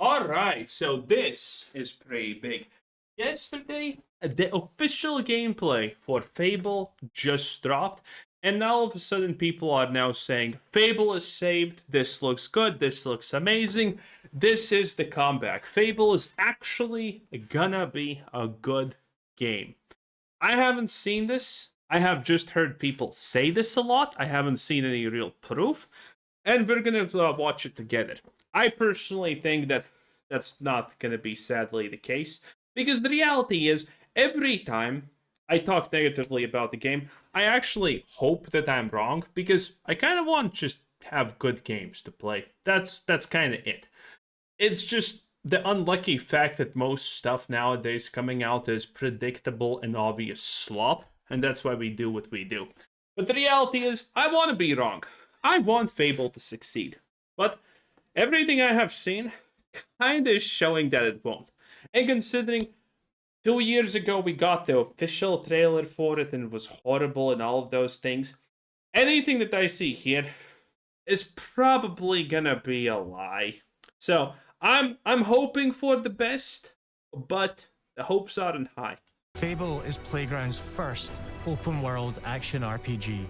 Alright, so this is pretty big. Yesterday, the official gameplay for Fable just dropped, and now all of a sudden people are now saying, Fable is saved, this looks good, this looks amazing, this is the comeback. Fable is actually gonna be a good game. I haven't seen this. I have just heard people say this a lot. I haven't seen any real proof, and we're gonna watch it together. I personally think that that's not gonna be sadly the case, because the reality is, every time I talk negatively about the game, I actually hope that I'm wrong, because I kind of want to just have good games to play. That's kind of it. It's just the unlucky fact that most stuff nowadays coming out is predictable and obvious slop, and that's why we do what we do. But the reality is, I want to be wrong. I want Fable to succeed. But everything I have seen kind of is showing that it won't. And considering 2 years ago we got the official trailer for it and it was horrible and all of those things, anything that I see here is probably gonna be a lie. So I'm hoping for the best, but the hopes aren't high. Fable is Playground's first open-world action RPG,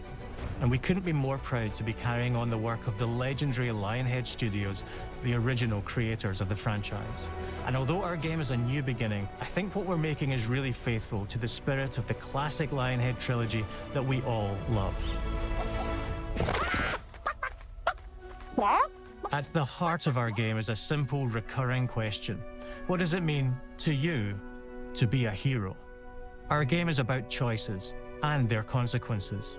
and we couldn't be more proud to be carrying on the work of the legendary Lionhead Studios, the original creators of the franchise. And although our game is a new beginning, I think what we're making is really faithful to the spirit of the classic Lionhead trilogy that we all love. At the heart of our game is a simple, recurring question. What does it mean to you to be a hero? Our game is about choices and their consequences.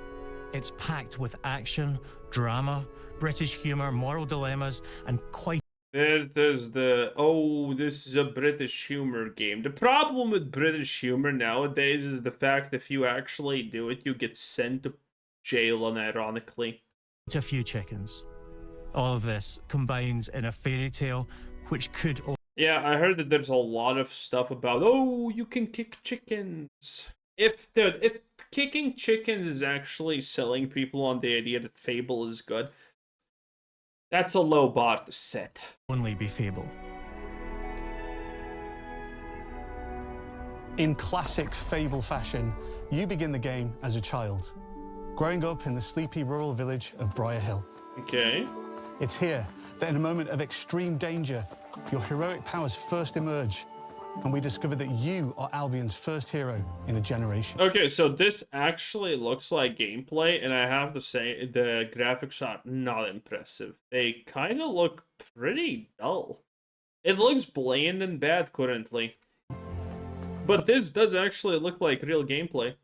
It's packed with action, drama, British humour, moral dilemmas, and quite... There's the, oh, this is a British humour game. The problem with British humour nowadays is the fact if you actually do it, you get sent to jail, unironically. a few chickens. All of this combines in a fairy tale which could... Yeah, I heard that there's a lot of stuff about, oh, you can kick chickens. If kicking chickens is actually selling people on the idea that Fable is good, that's a low bar to set. Only be Fable. In classic Fable fashion, you begin the game as a child, growing up in the sleepy rural village of Briar Hill. Okay. It's here that in a moment of extreme danger, your heroic powers first emerge, and we discover that you are Albion's first hero in a generation. Okay, so this actually looks like gameplay, and I have to say, the graphics are not impressive. They kind of look pretty dull. It looks bland and bad currently. But this does actually look like real gameplay.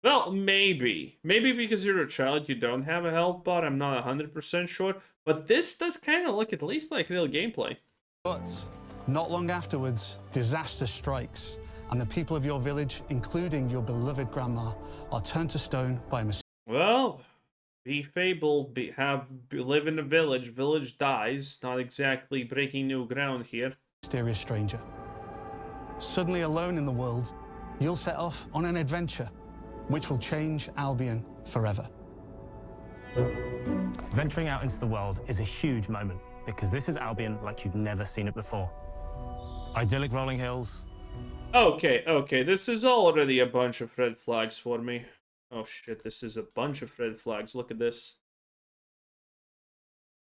Well, maybe. Maybe because you're a child, you don't have a health bar, I'm not 100% sure. But this does kind of look at least like real gameplay. But not long afterwards, disaster strikes, and the people of your village, including your beloved grandma, are turned to stone by a mysterious... Well, be Fable, live in a village, village dies, not exactly breaking new ground here. ...mysterious stranger. Suddenly alone in the world, you'll set off on an adventure which will change Albion forever. Venturing out into the world is a huge moment, because this is Albion like you've never seen it before. Idyllic rolling hills. Okay, this is already a bunch of red flags for me. Oh shit, this is a bunch of red flags, look at this.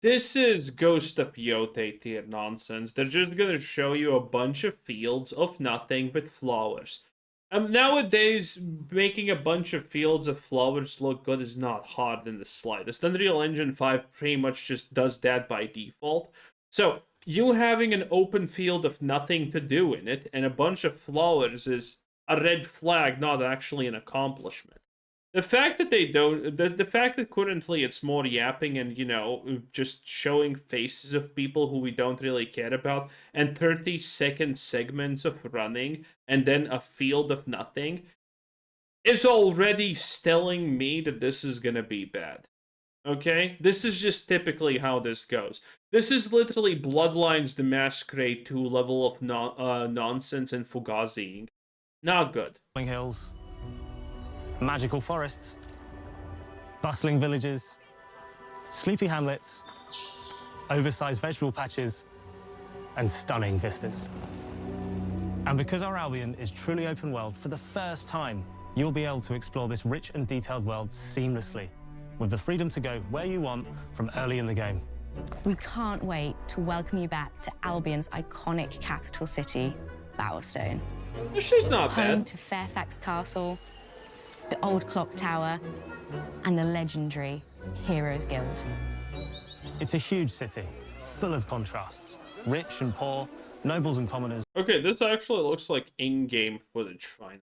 This is Ghost of Yote tier nonsense. They're just gonna show you a bunch of fields of nothing with flowers. Nowadays, making a bunch of fields of flowers look good is not hard in the slightest. Unreal Engine 5 pretty much just does that by default. So, you having an open field of nothing to do in it and a bunch of flowers is a red flag, not actually an accomplishment. The fact that they don't, the fact that currently it's more yapping and, you know, just showing faces of people who we don't really care about, and 30-second segments of running, and then a field of nothing, is already telling me that this is gonna be bad. Okay? This is just typically how this goes. This is literally Bloodlines the Masquerade 2 level of nonsense and fugaziing. Not good. and stunning vistas. And because our Albion is truly open world, for the first time, you'll be able to explore this rich and detailed world seamlessly, with the freedom to go where you want from early in the game. We can't wait to welcome you back to Albion's iconic capital city, Bowerstone. She's not Home bad. to Fairfax Castle, the old clock tower, and the legendary Heroes Guild. It's a huge city, full of contrasts. Rich and poor, nobles and commoners, Okay, this actually looks like in-game footage, finally.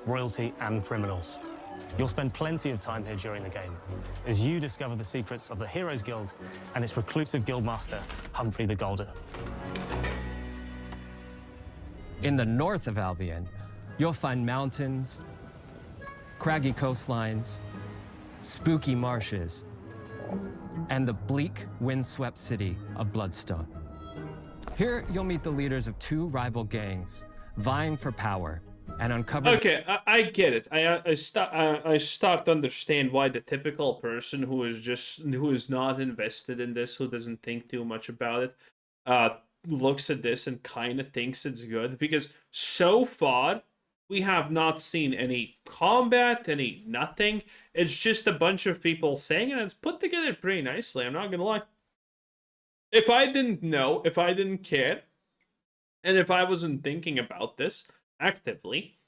royalty and criminals. You'll spend plenty of time here during the game as you discover the secrets of the Heroes Guild and its reclusive guildmaster, Humphrey the Golden. In the north of Albion, you'll find mountains, craggy coastlines, spooky marshes, and the bleak, windswept city of Bloodstone. Here, you'll meet the leaders of two rival gangs, vying for power, and uncover... Okay, I get it. I start to understand why the typical person who is not invested in this, who doesn't think too much about it, looks at this and kind of thinks it's good, because so far we have not seen any combat, any nothing. It's just a bunch of people saying it, and it's put together pretty nicely, I'm not gonna lie. If I didn't know, if I didn't care, and if I wasn't thinking about this actively,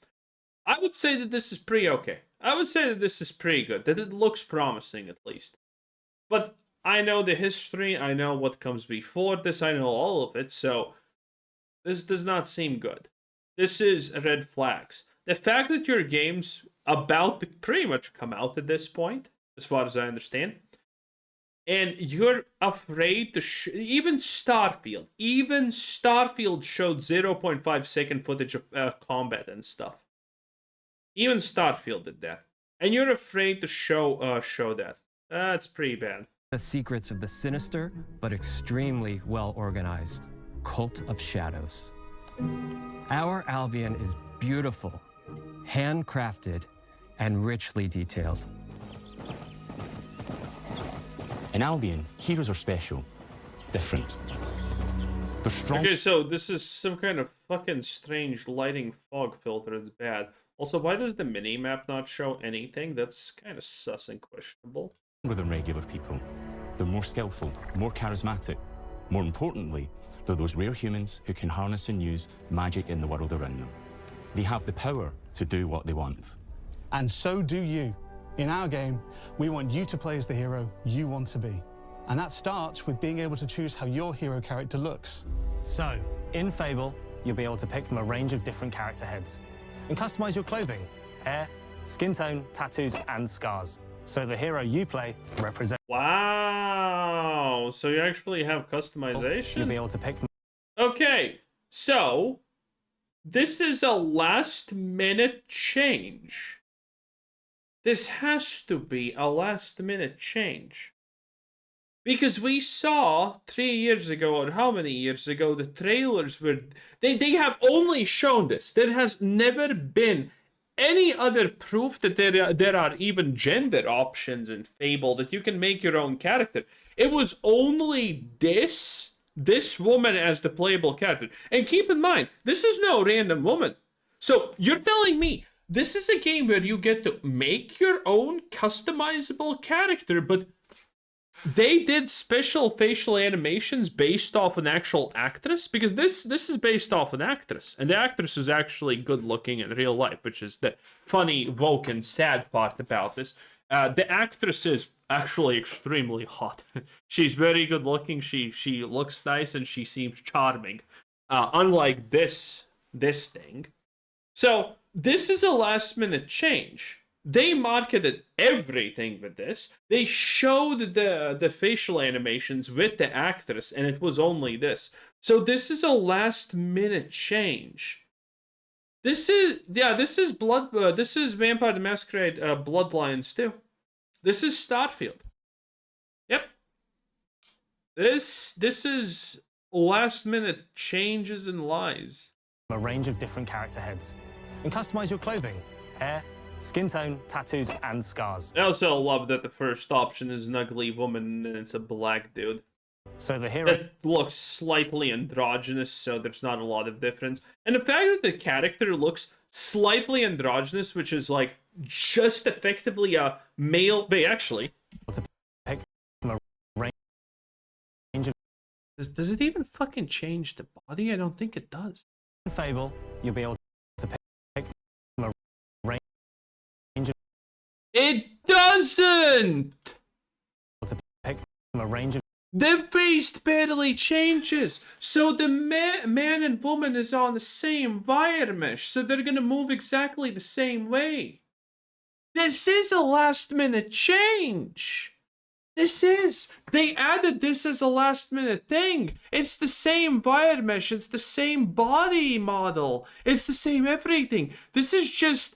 I would say that this is pretty okay. I would say that this is pretty good, that it looks promising at least. But I know the history, I know what comes before this, I know all of it, so this does not seem good. This is red flags. The fact that your game's about to pretty much come out at this point, as far as I understand, and you're afraid to even Starfield showed 0.5 second footage of combat and stuff. Even Starfield did that, and you're afraid to show that. That's pretty bad. the secrets of the sinister but extremely well organized Cult of Shadows. Our Albion is beautiful, handcrafted, and richly detailed. In Albion, heroes are special, different. They're strong. Okay, so this is some kind of fucking strange lighting fog filter. It's bad. Also, why does the mini-map not show anything? That's kind of sus and questionable. Stronger than regular people. They're more skillful, more charismatic. More importantly, they're those rare humans who can harness and use magic in the world around them. They have the power to do what they want. And so do you. In our game, we want you to play as the hero you want to be. And that starts with being able to choose how your hero character looks. So, in Fable, you'll be able to pick from a range of different character heads and customize your clothing, hair, skin tone, tattoos, and scars, so the hero you play represents. Wow, so you actually have customization? You'll be able to pick from. Okay, so this is a last-minute change. This has to be a last-minute change. Because we saw 3 years ago, or how many years ago, the trailers were... They have only shown this. There has never been any other proof that there are even gender options in Fable, that you can make your own character. It was only this woman as the playable character. And keep in mind, this is no random woman. So you're telling me this is a game where you get to make your own customizable character, but they did special facial animations based off an actual actress? Because this is based off an actress, and the actress is actually good looking in real life, which is the funny, woke, and sad part about this. The actress is actually extremely hot. She's very good looking, she looks nice, and she seems charming. Unlike this thing. So, this is a last minute change. They marketed everything with this. They showed the facial animations with the actress, and it was only this. So this is a last minute change. This is this is Vampire the Masquerade Bloodlines too. This is Starfield. Yep. This is last minute changes and lies. A range of different character heads and customize your clothing, hair, skin tone, tattoos, and scars. I also love that the first option is an ugly woman and it's a black dude. So the hero that looks slightly androgynous, so there's not a lot of difference. And the fact that the character looks slightly androgynous, which is like just effectively a male. Wait, actually, to pick from a range of does it even fucking change the body? I don't think it does. Fable, you'll be able to pick from a range of It doesn't. pick from a range of The face barely changes, so the man and woman is on the same wire mesh, so they're gonna move exactly the same way. This is a last minute change. This is. They added this as a last minute thing. It's the same wire mesh, it's the same body model, it's the same everything. This is just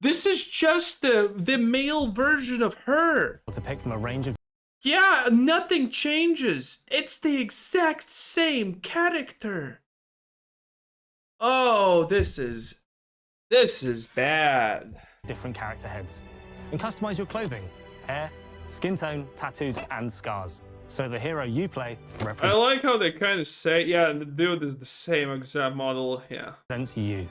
the male version of her. to pick from a range of Yeah, nothing changes. It's the exact same character. Oh, this is bad. different character heads. And customize your clothing, hair, skin tone, tattoos, and scars. So the hero you play I like how they kind of say, yeah, the dude is the same exact model, yeah. represents you.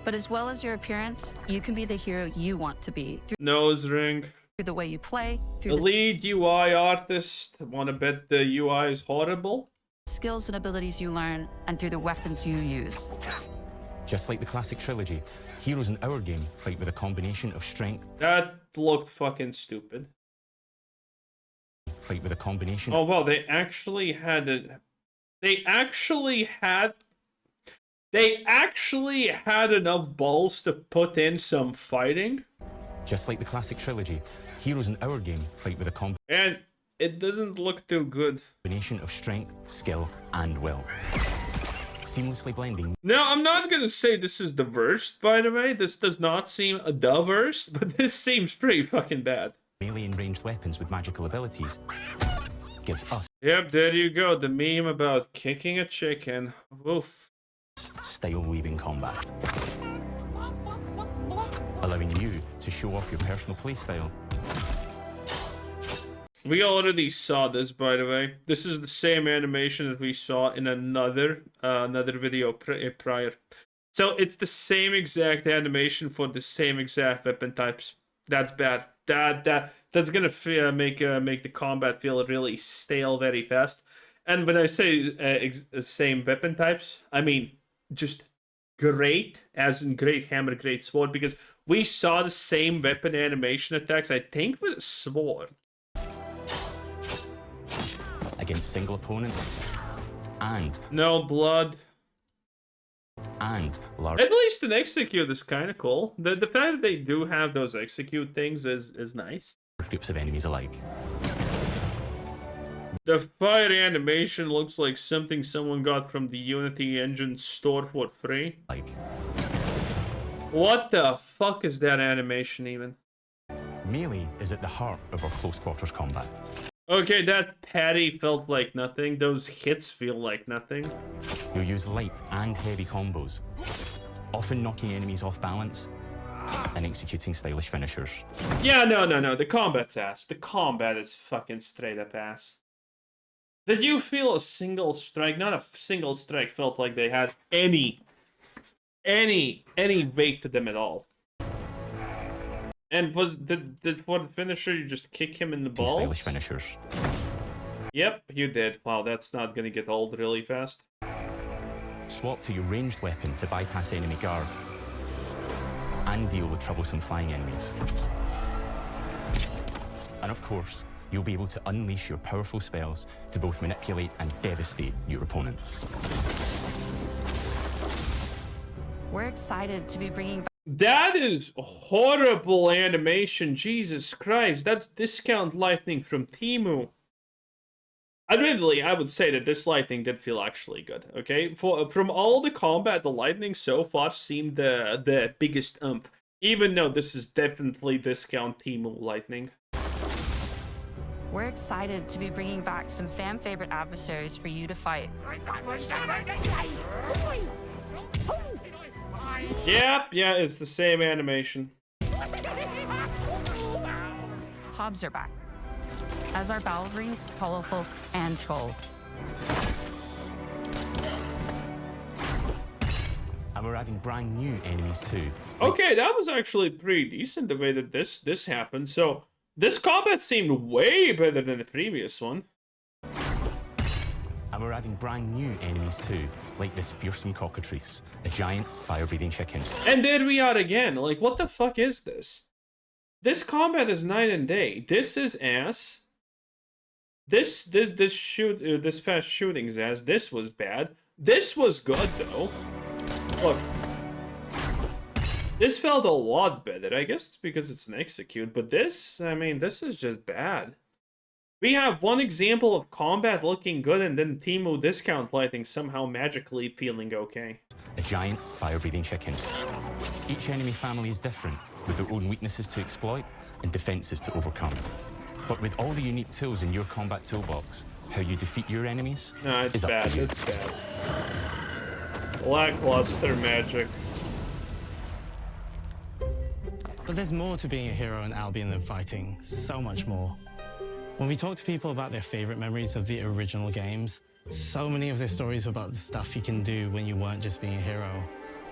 But as well as your appearance, you can be the hero you want to be through Nose ring. the way you play, through The the lead UI artist. Wanna bet the UI is horrible? skills and abilities you learn, and through the weapons you use. Just like the classic trilogy, heroes in our game fight with a combination of strength, That looked fucking stupid. fight with a combination Oh well, they actually had enough balls to put in some fighting, Just like the classic trilogy, heroes in our game fight with a and it doesn't look too good. combination of strength, skill, and will. Seamlessly blending Now, I'm not gonna say this is the worst, by the way. This does not seem the worst, but this seems pretty fucking bad. melee and ranged weapons with magical abilities gives us Yep, there you go. The meme about kicking a chicken. Woof. style weaving combat, allowing you to show off your personal playstyle. We already saw this, by the way. This is the same animation that we saw in another video prior. So it's the same exact animation for the same exact weapon types. That's bad. That's gonna make the combat feel really stale very fast. And when I say same weapon types, I mean just great, as in great hammer, great sword, because we saw the same weapon animation attacks, I think, with a sword. Against single opponents and No blood. large At least an execute is kind of cool. The fact that they do have those execute things is nice. groups of enemies alike. The fire animation looks like something someone got from the Unity engine store for free. What the fuck is that animation even? Melee is at the heart of our close quarters combat. Okay, that parry felt like nothing. Those hits feel like nothing. You'll use light and heavy combos, often knocking enemies off balance and executing stylish finishers. Yeah, no. The combat's ass. The combat is fucking straight up ass. Did you feel a single strike? Not a single strike felt like they had any weight to them at all. And did for the finisher you just kick him in the balls? Stylish finishers. Yep, you did. Wow, that's not gonna get old really fast. Swap to your ranged weapon to bypass enemy guard and deal with troublesome flying enemies. And of course, you'll be able to unleash your powerful spells to both manipulate and devastate your opponents. We're excited to be bringing back That is horrible animation, Jesus Christ. That's discount lightning from Temu. Admittedly, I would say that this lightning did feel actually good, okay? From all the combat, the lightning so far seemed the biggest oomph. Even though this is definitely discount Temu lightning. We're excited to be bringing back some fan favorite adversaries for you to fight. Yep, yeah, it's the same animation. Hobbs are back. as are Balverines, Hollowfolk, and Trolls. And we're adding brand new enemies too. Okay, that was actually pretty decent the way that this happened. So this combat seemed way better than the previous one. And we're adding brand new enemies too, like this fearsome cockatrice, a giant fire-breathing chicken. And there we are again. Like, what the fuck is this? This combat is night and day. This is ass. This fast shooting's ass. This was bad. This was good though. Look. This felt a lot better. I guess it's because it's an execute, but this, I mean, this is just bad. We have one example of combat looking good and then Temu discount lighting somehow magically feeling okay. A giant fire-breathing chicken. Each enemy family is different, with their own weaknesses to exploit and defenses to overcome. But with all the unique tools in your combat toolbox, how you defeat your enemies is up to you. It's bad. Lackluster magic. But there's more to being a hero in Albion than fighting, so much more. When we talk to people about their favorite memories of the original games, so many of their stories were about the stuff you can do when you weren't just being a hero.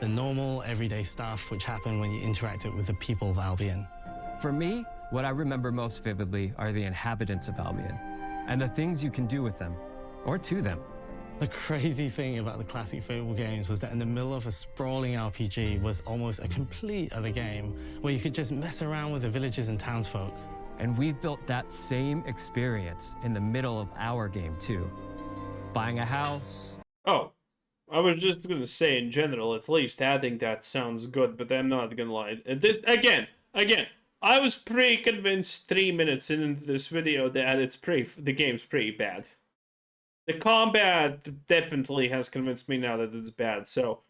The normal, everyday stuff which happened when you interacted with the people of Albion. For me, what I remember most vividly are the inhabitants of Albion and the things you can do with them, or to them. The crazy thing about the classic Fable games was that in the middle of a sprawling RPG was almost a complete other game where you could just mess around with the villages and townsfolk. And we've built that same experience in the middle of our game too. Buying a house. Oh, I was just gonna say in general, at least adding that sounds good, but I'm not gonna lie. This again, I was pretty convinced 3 minutes into this video that the game's pretty bad. The combat definitely has convinced me now that it's bad. So,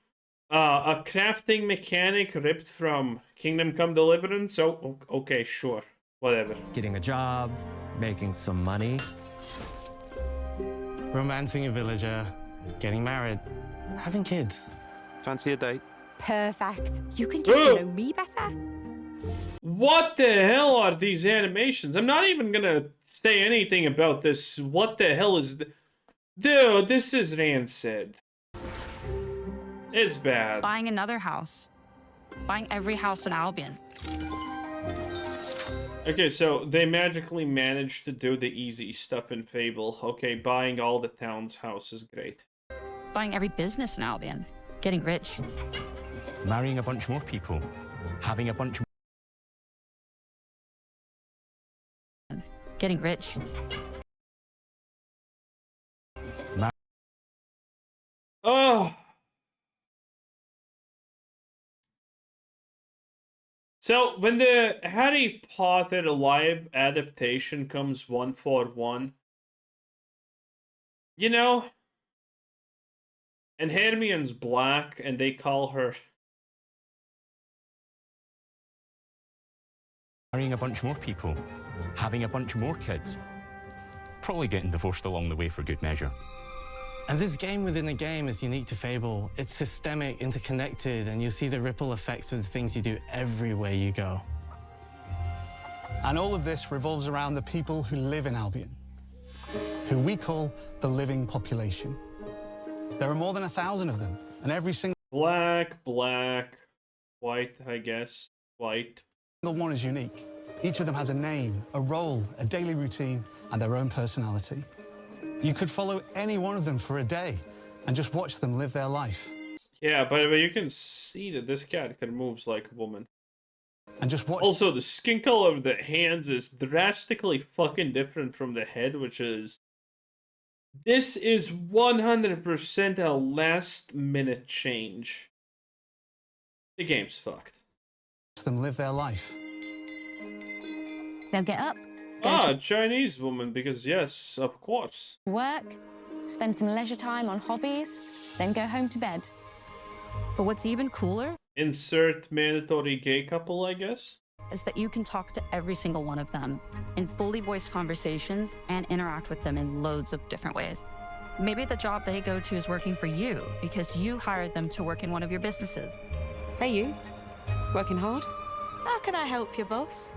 a crafting mechanic ripped from Kingdom Come Deliverance. Oh, okay, sure. Whatever. Getting a job, making some money. Romancing a villager, getting married, having kids. Fancy a date? Perfect. You can get to know me better. What the hell are these animations? I'm not even gonna say anything about this. What the hell is Dude, this is rancid. It's bad. Buying another house. Buying every house in Albion. Okay, so they magically managed to do the easy stuff in Fable. Okay, buying all the town's house is great. Buying every business in Albion. Getting rich. Marrying a bunch more people. Having a bunch more. Getting rich. Oh. So, when the Harry Potter live adaptation comes 1-for-1, you know, and Hermione's black, and they call her... Marrying a bunch more people. Having a bunch more kids. Probably getting divorced along the way for good measure. And this game within a game is unique to Fable. It's systemic, interconnected, and you see the ripple effects of the things you do everywhere you go. And all of this revolves around the people who live in Albion, who we call the living population. There are more than 1,000 of them, and every single Black, white, I guess. White. one is unique. Each of them has a name, a role, a daily routine, and their own personality. You could follow any one of them for a day and just watch them live their life. Yeah, but you can see that this character moves like a woman. And just watch. Also, the skin color of the hands is drastically fucking different from the head, which is... This is 100% a last-minute change. The game's fucked. Them live their life. They'll get up, go Ah, to Chinese woman, because yes, of course. work, spend some leisure time on hobbies, then go home to bed. But what's even cooler Insert mandatory gay couple, I guess. is that you can talk to every single one of them in fully voiced conversations and interact with them in loads of different ways. Maybe the job they go to is working for you because you hired them to work in one of your businesses. Hey, you. Working hard? How can I help you, boss?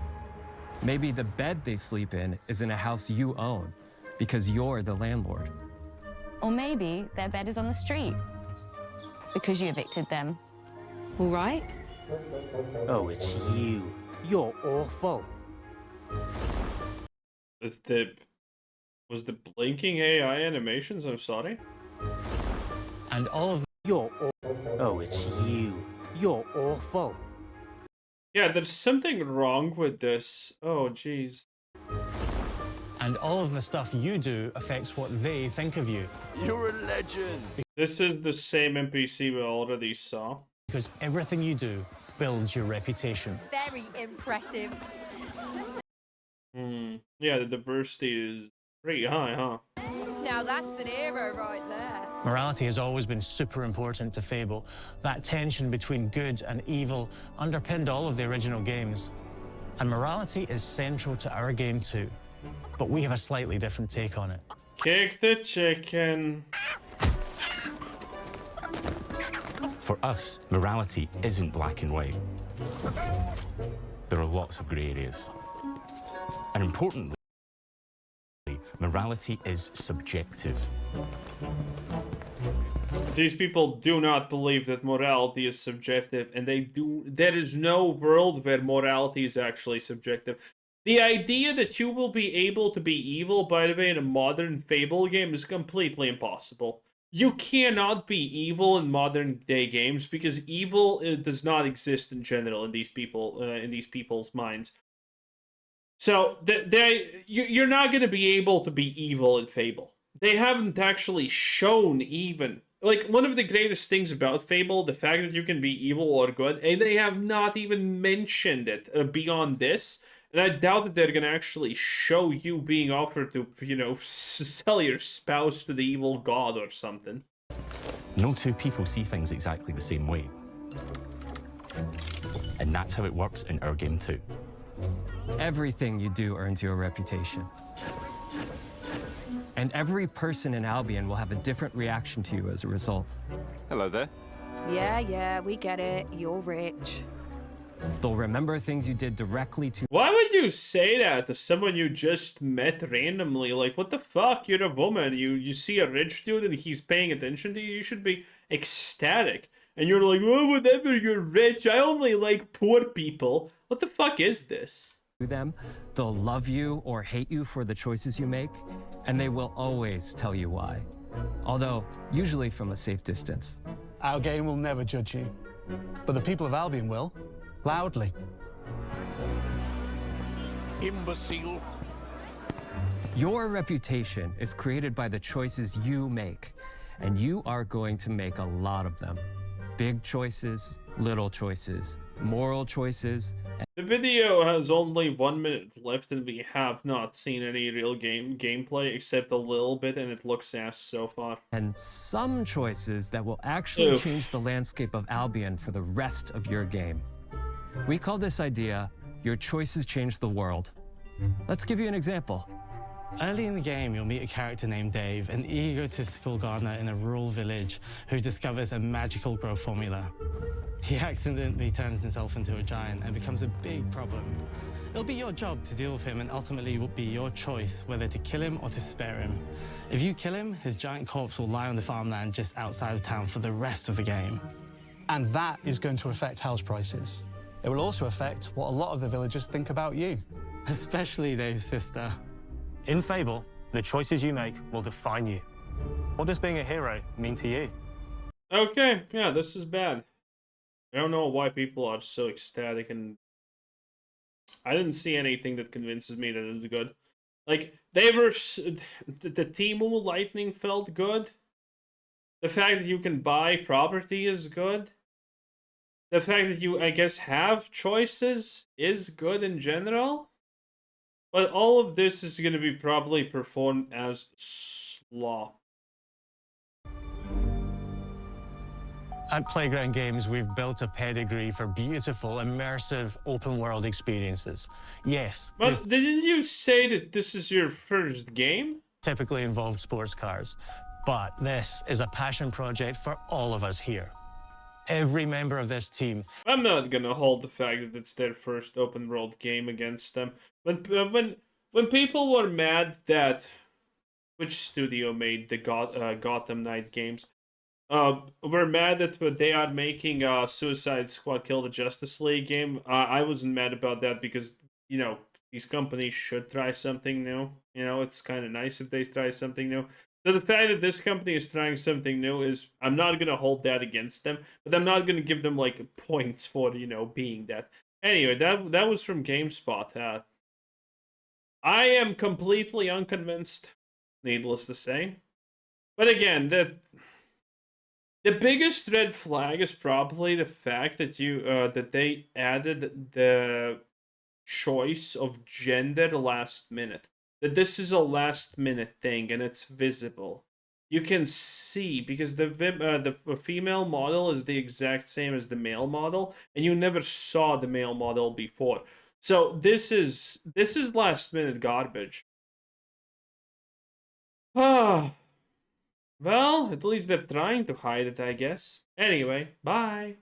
Maybe the bed they sleep in is in a house you own because you're the landlord. Or maybe their bed is on the street because you evicted them. All right? Oh, it's you. You're awful. Was the blinking AI animations? I'm sorry. And all of Oh, it's you. You're awful. Yeah, there's something wrong with this. Oh, jeez. the stuff you do affects what they think of you. You're a legend. This is the same NPC we already saw. Because everything you do builds your reputation. Very impressive. Yeah, the diversity is pretty high, huh? Now that's an hero right there. Morality has always been super important to Fable. That tension between good and evil underpinned all of the original games. And morality is central to our game too. But we have a slightly different take on it. Kick the chicken. For us, morality isn't black and white. There are lots of grey areas. And importantly, morality is subjective. These people do not believe that morality is subjective, and there is no world where morality is actually subjective. The idea that you will be able to be evil, by the way, in a modern Fable game is completely impossible. You cannot be evil in modern day games because evil does not exist in general in these people's minds. So you're not going to be able to be evil in Fable. They haven't actually shown even. Like, one of the greatest things about Fable, the fact that you can be evil or good, and they have not even mentioned it beyond this. And I doubt that they're going to actually show you being offered to, you know, sell your spouse to the evil god or something. No two people see things exactly the same way. And that's how it works in our game too. Everything you do earns you a reputation. And every person in Albion will have a different reaction to you as a result. Hello there. Yeah, we get it. You're rich. They'll remember things you did directly to... Why would you say that to someone you just met randomly? Like, what the fuck? You're a woman. You see a rich dude and he's paying attention to you. You should be ecstatic. And you're like, oh, whatever, you're rich. I only like poor people. What the fuck is this? them. They'll love you or hate you for the choices you make, and they will always tell you why. Although, usually from a safe distance. Our game will never judge you, but the people of Albion will, loudly. Imbecile. Your reputation is created by the choices you make, and you are going to make a lot of them. Big choices, little choices, moral choices. The video has only 1 minute left and we have not seen any real gameplay except a little bit, and it looks ass so far. And some choices that will actually change the landscape of Albion for the rest of your game. We call this idea, your choices change the world. Let's give you an example. Early in the game, you'll meet a character named Dave, an egotistical gardener in a rural village who discovers a magical growth formula. He accidentally turns himself into a giant and becomes a big problem. It'll be your job to deal with him, and ultimately it will be your choice whether to kill him or to spare him. If you kill him, his giant corpse will lie on the farmland just outside of town for the rest of the game. And that is going to affect house prices. It will also affect what a lot of the villagers think about you. Especially Dave's sister. In Fable, the choices you make will define you. What does being a hero mean to you? Okay, yeah, this is bad. I don't know why people are so ecstatic, and I didn't see anything that convinces me that it's good. Like, the Temu Lightning felt good. The fact that you can buy property is good. The fact that you, I guess, have choices is good in general. But all of this is going to be probably performed as slop. At Playground Games, we've built a pedigree for beautiful, immersive, open-world experiences. Yes, But didn't you say that this is your first game? typically involved sports cars, but this is a passion project for all of us here. Every member of this team. I'm not going to hold the fact that it's their first open world game against them. When people were mad that which studio made the Gotham Knight games, were mad that they are making Suicide Squad Kill the Justice League game. I wasn't mad about that because these companies should try something new. It's kind of nice if they try something new. So the fact that this company is trying something new is, I'm not gonna hold that against them, but I'm not gonna give them like points for being that. Anyway, that was from GameSpot. I am completely unconvinced, needless to say. But again, the biggest red flag is probably the fact that that they added the choice of gender last minute. That this is a last minute thing and it's visible. You can see because the female model is the exact same as the male model, and you never saw the male model before. So this is last minute garbage. Ah. Well, at least they're trying to hide it, I guess. Anyway, bye.